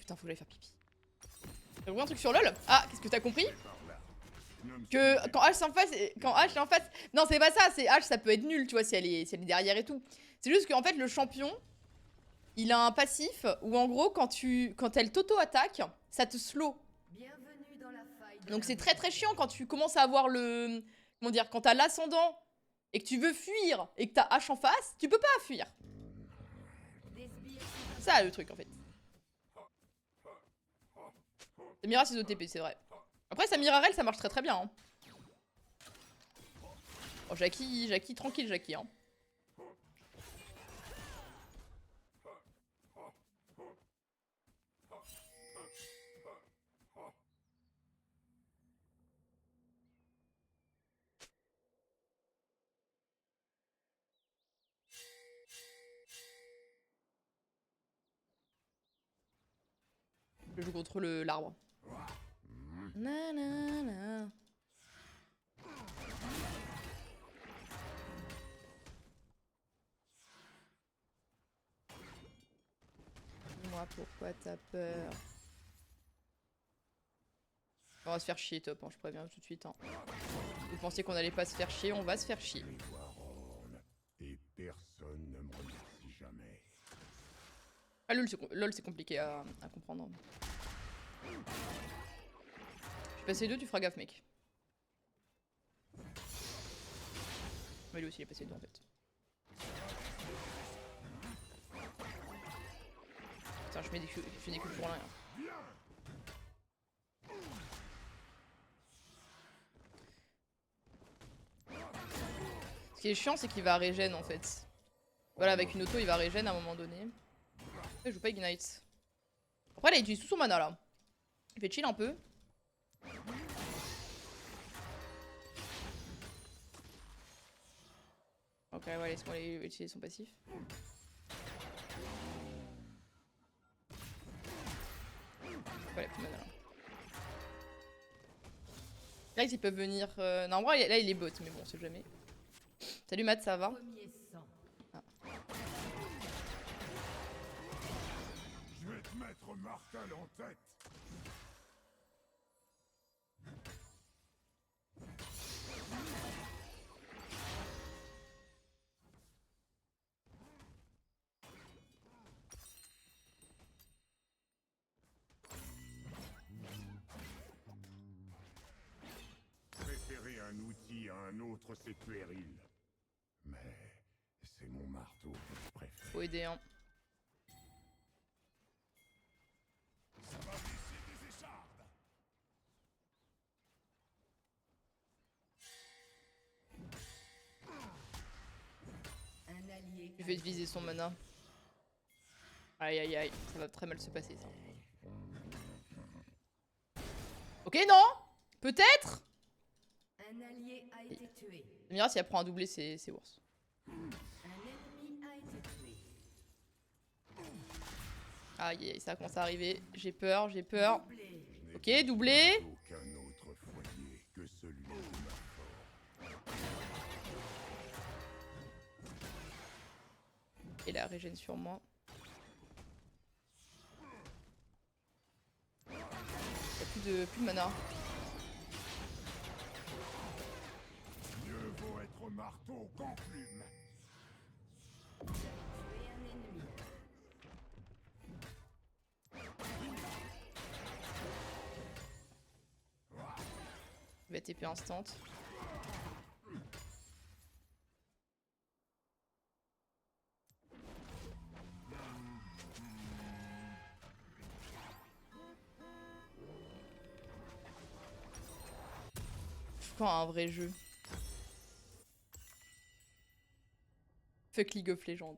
putain, faut que j'aille faire pipi. T'as compris un truc sur LoL? Ah, qu'est-ce que t'as compris? Que quand H en face, quand H est en face. Non, c'est pas ça, c'est H, ça peut être nul, tu vois, si elle est derrière et tout. C'est juste qu'en fait, le champion, il a un passif où en gros, quand elle t'auto-attaque, ça te slow. Donc c'est très très chiant quand tu commences à avoir le. Comment dire? Quand t'as l'ascendant et que tu veux fuir et que t'as H en face, tu peux pas fuir. Ça le truc en fait. Samira c'est OTP, c'est vrai. Après Samira Rel ça marche très très bien. Hein. Oh Jackie, tranquille Jackie. Hein. Je joue contre l'arbre. Nanana. Dis-moi pourquoi t'as peur. On va se faire chier top, hein, je préviens tout de suite. Hein. Vous pensiez qu'on allait pas se faire chier, on va se faire chier. Et personne ne me remercie jamais. Ah LOL c'est compliqué à comprendre. Je suis passé 2, tu feras gaffe mec. Mais lui aussi il est passé 2 en fait. Putain je fais des coups pour rien. Ce qui est chiant c'est qu'il va régène en fait. Voilà avec une auto il va régène à un moment donné. Après je joue pas Ignite. Après là il utilise tout son mana là. Il fait chill un peu. Ok ouais laisse-moi utiliser son passif. Voilà plus de mana là. Là ils peuvent venir... Non en vrai là il est bot mais bon on sait jamais. Salut Matt ça va? Ah. Je vais te mettre Martel en tête. Préférer un outil à un autre, c'est puéril. Mais c'est mon marteau que je préfère. Faut aider hein. Ça va visser des échardes. Je vais viser son mana. Aïe aïe aïe, ça va très mal se passer ça. Ok non. Peut-être. Un allié a été tué. Samira si elle prend un doublé c'est worse. Un ennemi a été tué. Aïe aïe ça commence à arriver. J'ai peur, j'ai peur. Doublé. Ok doublé. Aucun autre foyer que celui de ma forme. Et la régène sur moi. Y'a plus de mana. Mieux vaut être marteau qu'enclume. Tué un ennemi. Je vais TP instant. Quand un vrai jeu. Fuck League of Legends.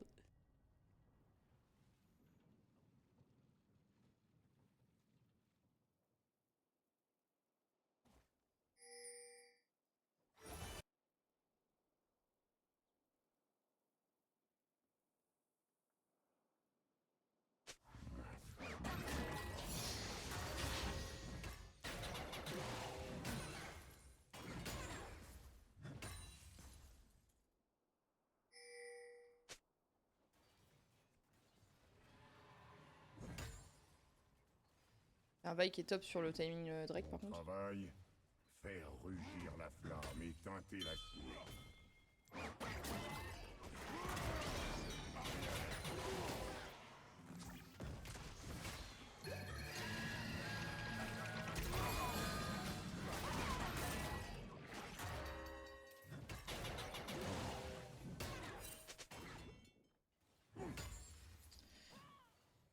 Un Vi qui est top sur le timing Drake par contre. Travail, faire rugir la flamme et teinter l'acier.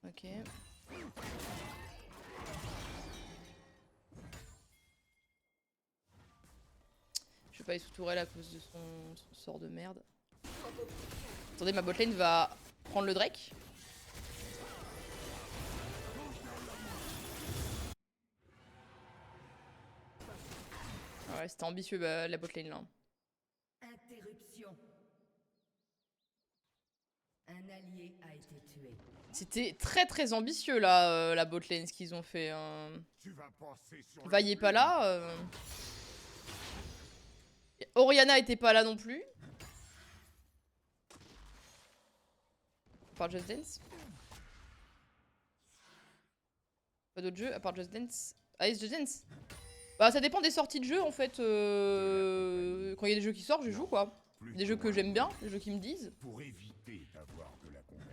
Ok. Je vais pas aller sous tourelle à cause de son sort de merde. Attendez, ma botlane va prendre le Drake. Ah ouais, c'était ambitieux la botlane là. Interruption. Un allié a été tué. C'était très très ambitieux là, la botlane, ce qu'ils ont fait. Tu vas passer sur Vi est pas là. Orianna était pas là non plus. À part Just Dance. Pas d'autres jeux à part Just Dance. Ah, yes, Just Dance. Bah, ça dépend des sorties de jeux en fait. Quand il y a des jeux qui sortent, je joue quoi. Des jeux que j'aime bien, des jeux qui me disent. pour éviter d'avoir de la compagnie.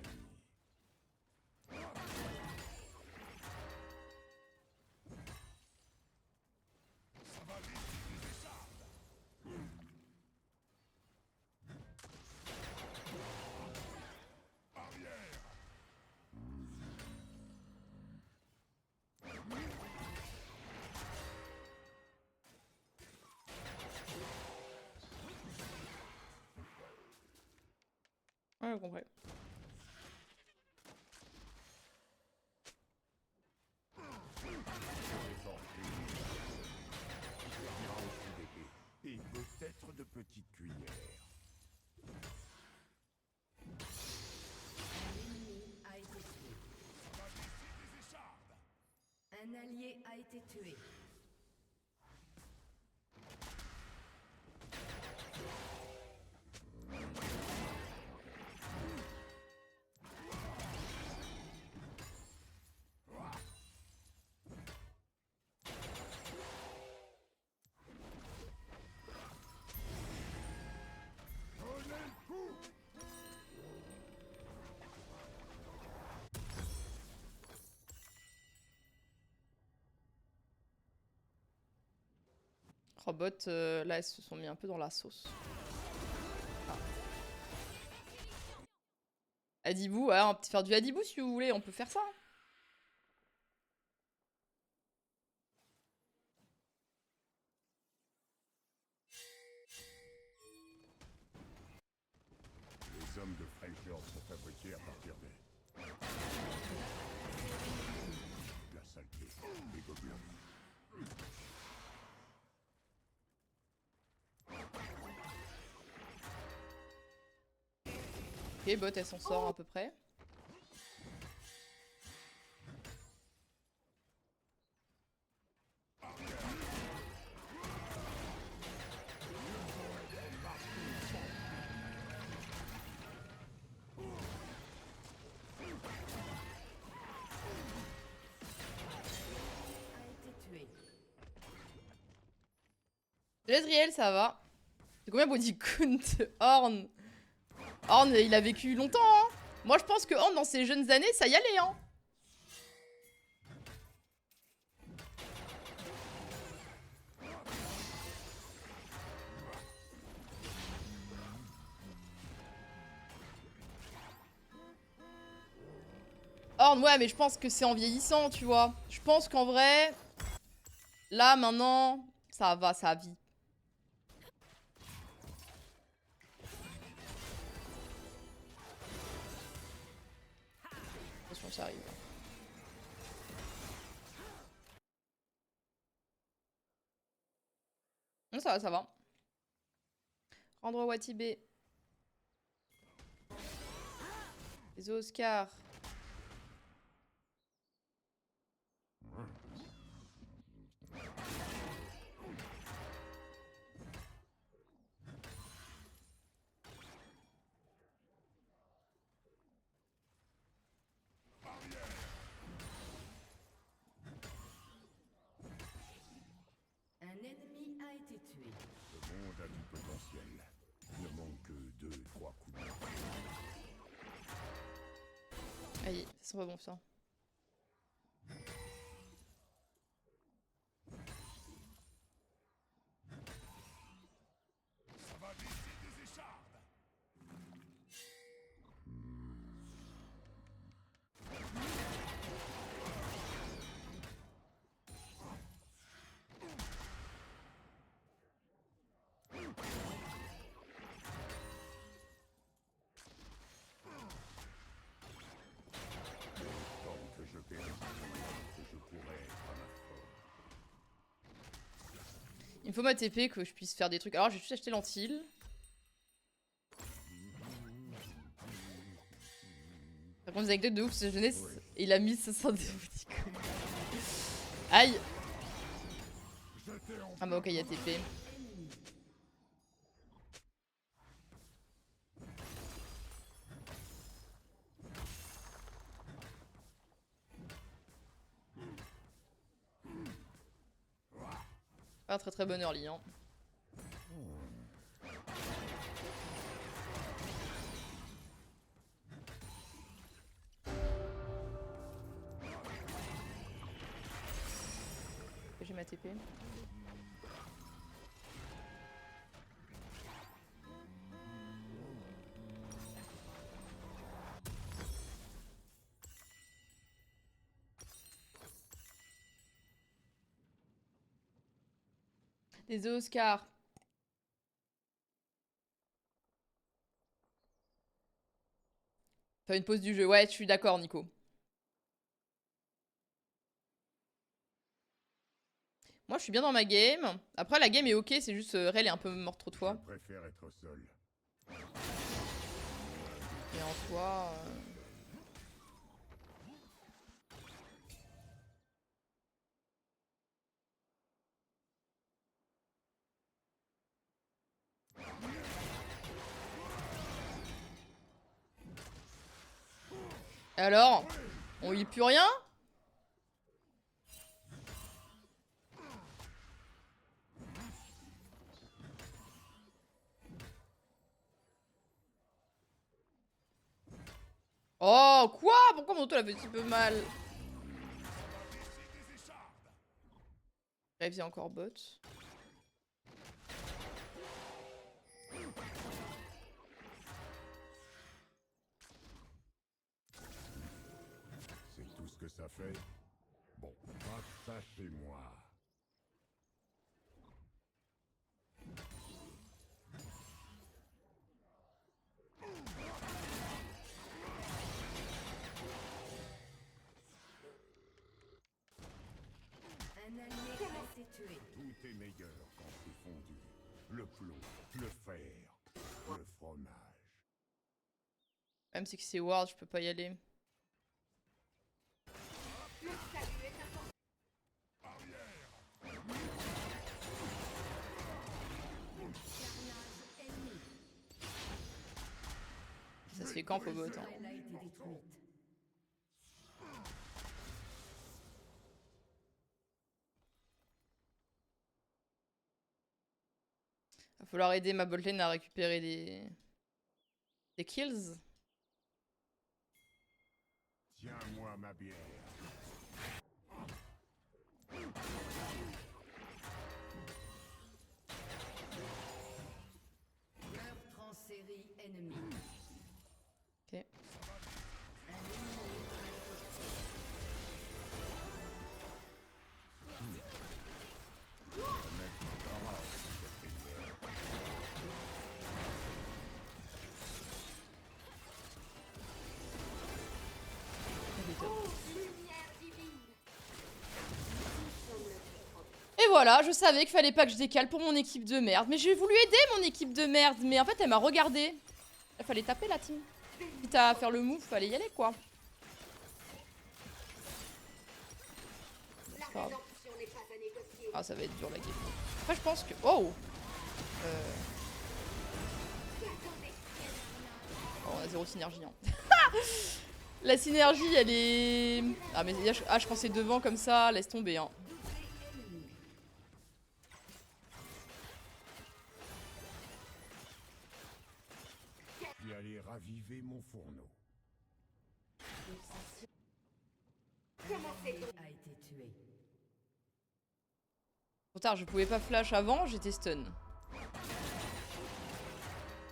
Ouais, j'ai compris. Et peut-être de petites cuillères. L'ennemi a été tué. Un allié a été tué. Robot, là, elles se sont mis un peu dans la sauce. Ah. Adibou, ouais, on peut faire du Adibou si vous voulez, on peut faire ça. Les hommes de Freljord sont fabriqués à partir des... La saleté, les gobelins. Ok, bot, elle s'en sort à peu près. A été tué. Jezriel, ça va. C'est combien body count Horn? Horn, il a vécu longtemps, hein. Moi, je pense que Horn, dans ses jeunes années, ça y allait, hein. Horn, ouais, mais je pense que c'est en vieillissant, tu vois. Je pense qu'en vrai, là, maintenant, ça va, ça vit. Attention, ça arrive. Non, ça va, ça va. Rendre Watibé. Les Oscars. C'est pas bon ça. Tant que je péris, que je pourrais être à ma forme. Il me faut ma TP que je puisse faire des trucs. Alors, j'ai juste acheté l'antil. Par contre, des anecdotes de ouf, sa jeunesse, il a mis 500 petits coups. Aïe! Ah bah ok, il y a TP. Pas un très très bon early, hein. J'ai ma TP. Désolé Oscar. Faire une pause du jeu. Ouais, je suis d'accord, Nico. Moi, je suis bien dans ma game. Après, la game est ok, c'est juste Rel est un peu morte trop de fois. Je préfère être seul. Et en soi... Alors, on y plus rien? Oh, quoi? Pourquoi mon auto l'a fait si peu mal? Bref, il y a encore bot. C'est tout ce que ça fait. Bon, pas ça chez moi. Un allié a été tué. Tout est meilleur quand c'est fondu. Le plomb, le fer, le fromage. Même si c'est Ward, je peux pas y aller. Ça se fait quand, faut bot, hein. Elle a été détruite. Va falloir aider ma botlane à récupérer des kills. Tiens-moi ma bière. Meurtre en série ennemi. Ok. Et voilà, je savais qu'il fallait pas que je décale pour mon équipe de merde. Mais j'ai voulu aider mon équipe de merde. Mais en fait, elle m'a regardé. Il fallait taper la team. Quitte à faire le move, fallait y aller, quoi. C'est pas grave. Ah, ça va être dur la game. Après, je pense que... Oh, Oh, on a zéro synergie, hein. La synergie, elle est... Ah, mais je pensais devant comme ça, laisse tomber, hein. Puis aller raviver mon fourneau. A été tué. Trop tard, je pouvais pas flash avant, j'étais stun.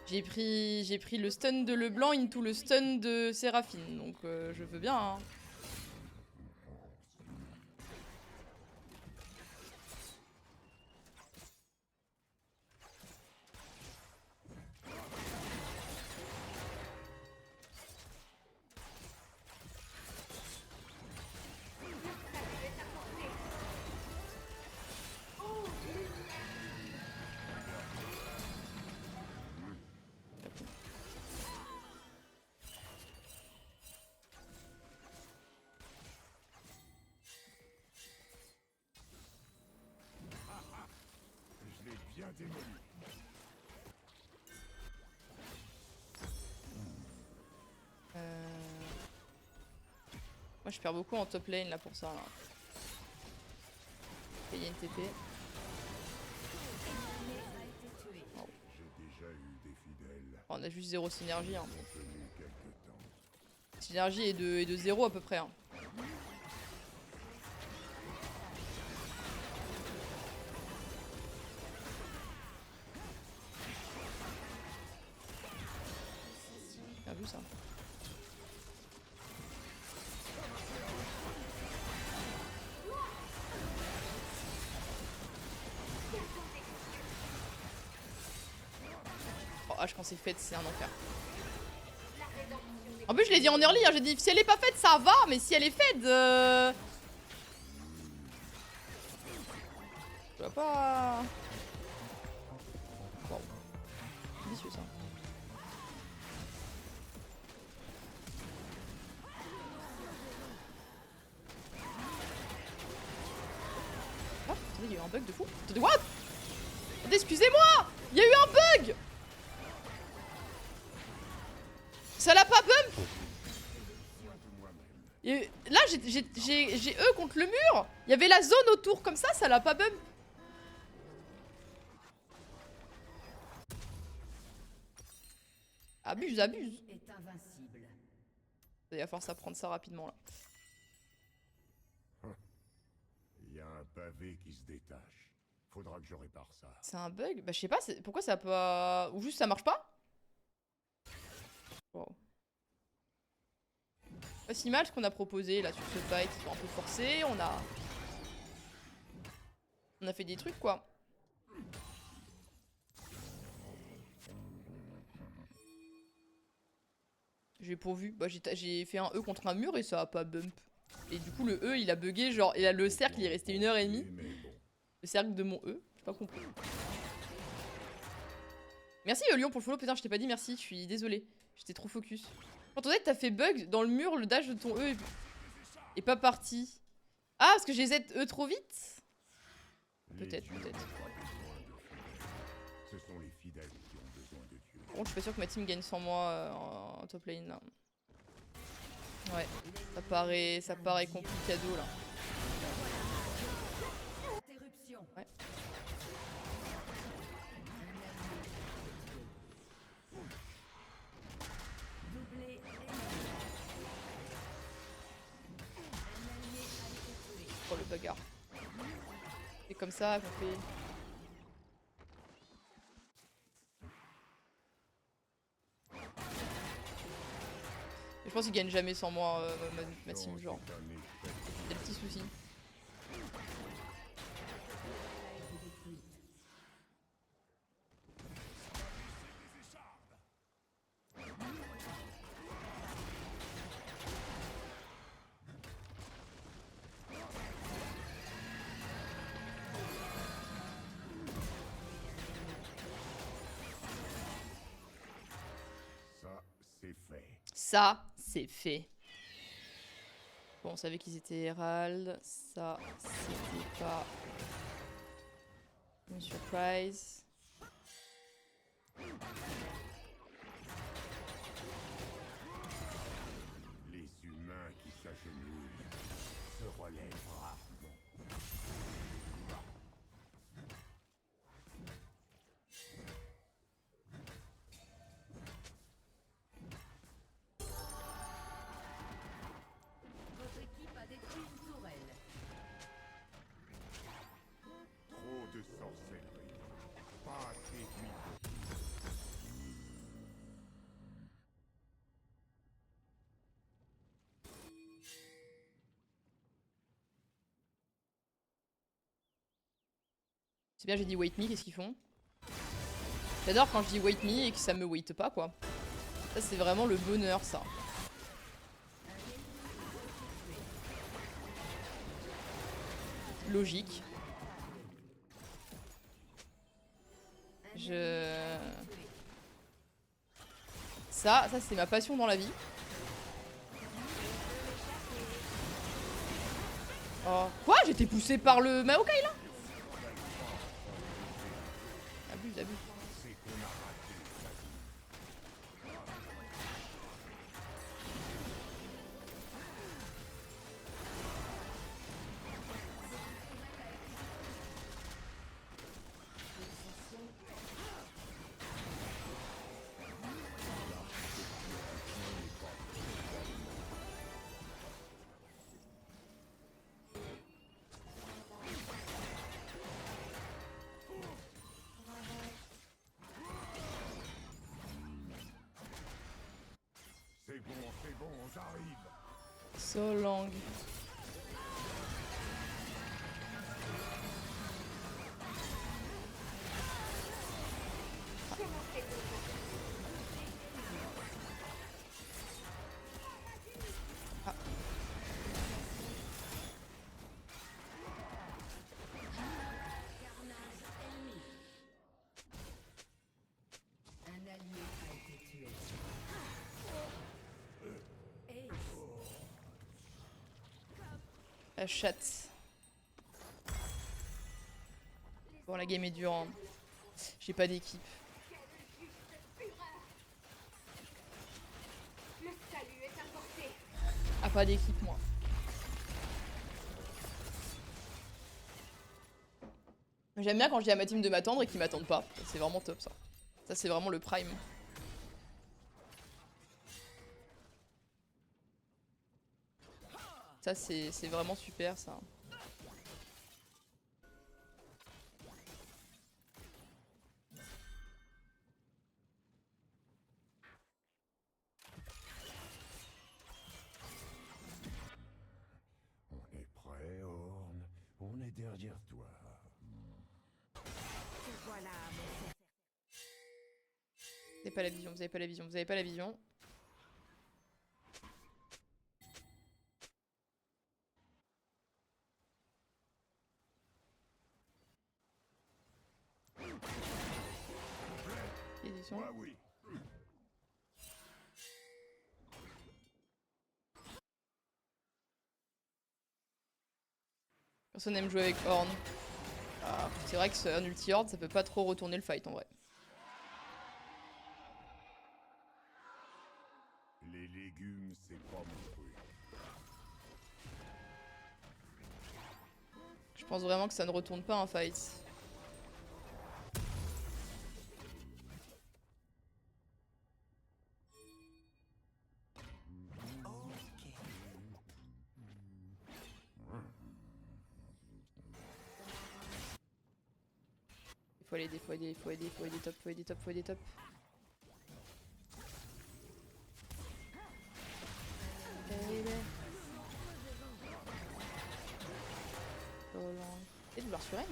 J'ai pris le stun de Leblanc into le stun de Séraphine, donc je veux bien. Hein. Je l'ai bien démoli. Moi je perds beaucoup en top lane là pour ça. Là. Il y a une TP. J'ai déjà eu des fidèles. Oh, on a juste 0 synergie. Hein. Ils ont tenu quelque temps. Synergie est de 0 à peu près. Hein. Bien vu ça. Oh H quand c'est fait c'est un enfer. En plus je l'ai dit en early, hein, j'ai dit si elle est pas faite ça va, mais si elle est faite je vois pas... Wow. Vicieux ça. Oh, attendez, il y a eu un bug de fou. Attendez, what? Attendez, excusez-moi! Il y a eu un bug! Ça l'a pas bump? Et là, j'ai E contre le mur. Il y avait la zone autour comme ça l'a pas bump. Abuse, abuse. Est invincible. Il va falloir s'apprendre ça rapidement là. Il y a un pavé qui se détache. Faudra que je répare ça. C'est un bug? Bah je sais pas, pourquoi ça a pas... Ou juste ça marche pas? Wow. Pas si mal ce qu'on a proposé là sur ce fight, ils sont un peu forcés, on a fait des trucs quoi. J'ai pourvu, bah j'ai fait un E contre un mur et ça a pas bump. Et du coup le E il a bugué, genre et là, le cercle il est resté 1h30. Le cercle de mon E, j'ai pas compris. Merci Lyon pour le follow, putain je t'ai pas dit merci, je suis désolée. J'étais trop focus. Quand on dit que t'as fait bug dans le mur, le dash de ton E est pas parti. Ah parce que j'ai Z E trop vite? Peut-être, peut-être. Ce sont les fidèles qui ont besoin de Dieu. Par contre je suis pas sûre que ma team gagne sans moi en top lane là. Ouais, ça paraît complicado là. Interruption. Ouais. Doublé Oh le bagarre. C'est comme ça qu'on fait. Mais je pense qu'il gagne jamais sans moi ma team genre. C'est le petit souci. Ça, c'est fait. Ça, c'est fait. Bon, on savait qu'ils étaient Herald. Ça, c'était pas une surprise. Les humains qui s'agenouillent se relèvent rarement. Votre équipe a détruit C'est bien, j'ai dit wait me, qu'est-ce qu'ils font? J'adore quand je dis wait me et que ça me wait pas, quoi. Ça, c'est vraiment le bonheur, ça. Logique. Ça c'est ma passion dans la vie. Oh. Quoi? J'étais poussé par le Maokai, là? Abuse, abuse. C'est bon, j'arrive. So long. Ah. Un allié a été tué. La chatte. Bon, la game est dure. Hein. J'ai pas d'équipe. Ah, pas d'équipe, moi. J'aime bien quand je dis à ma team de m'attendre et qu'ils m'attendent pas. C'est vraiment top, ça. Ça, c'est vraiment le prime. Ça, c'est vraiment super, ça. On est prêt, Horn. On est derrière toi. Vous avez pas la vision, vous avez pas la vision, vous avez pas la vision. Édition. Ah oui. Personne n'aime jouer avec Horn. Ah, c'est vrai que ce un ulti Horde, ça peut pas trop retourner le fight en vrai. Les légumes, c'est pas mon truc. Je pense vraiment que ça ne retourne pas un fight. Faut aider, faut aider, faut aider, faut aider top, faut aider top, faut aider top. Et de vouloir sur elle,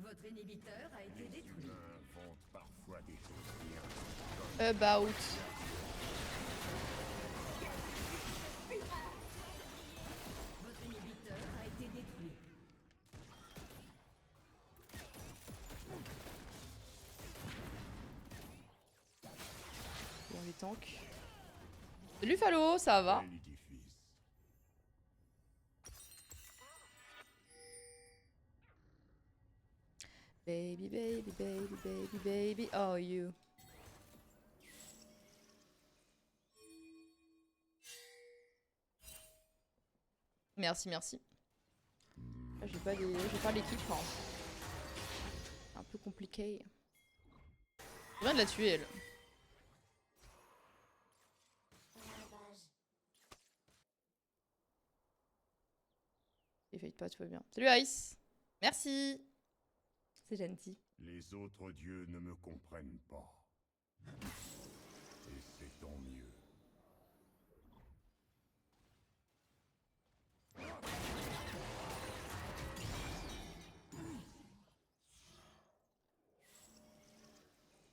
Votre inhibiteur a été détruit. Invente parfois des choses bien. about. Votre inhibiteur a été détruit. Bon, les tanks. Salut Falo, ça va? Bel édifice. Baby, baby, baby, baby, baby, oh you. Merci, merci. Là, j'ai pas l'équipe. Hein. C'est un peu compliqué. Je viens de la tuer, elle. Effecte pas, tout va bien. Salut Ice. Merci. C'est gentil. Les autres dieux ne me comprennent pas. Et c'est tant mieux.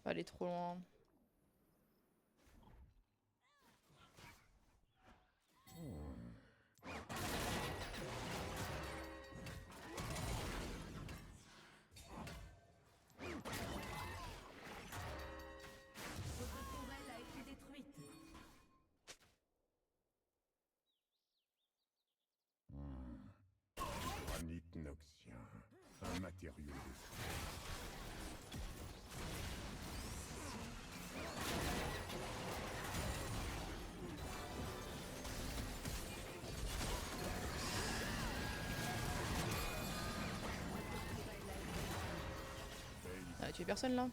Pas aller trop loin. Votre tourelle a été détruite. Granit noxien, un matériau de Ah, tu es personne là.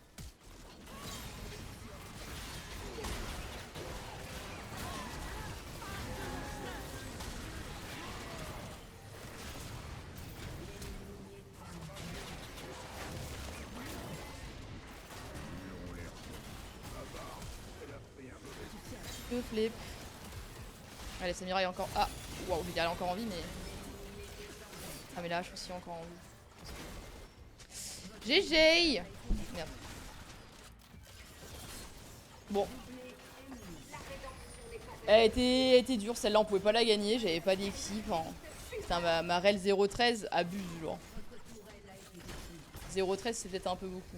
Deux flip. Allez, Samira est encore. Ah, waouh, je veux dire, elle est encore en vie, mais. Ah, mais là, je suis aussi encore en vie. GG! Merde. Bon. Elle était dure, celle-là, on pouvait pas la gagner, j'avais pas d'équipe. Hein. Putain, ma rel 0-13 abuse, genre. 0-13, c'est peut-être un peu beaucoup.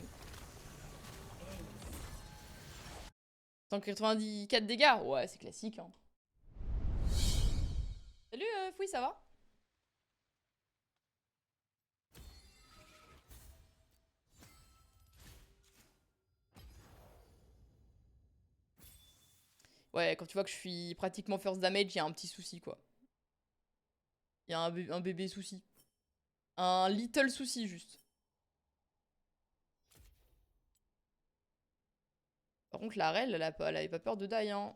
194 dégâts, ouais, c'est classique. Hein. Salut, Fouille, ça va? Ouais, quand tu vois que je suis pratiquement first damage, il y a un petit souci, quoi. Il y a un bébé souci. Un little souci, juste. Par contre, la rel, elle avait pas peur de die, hein.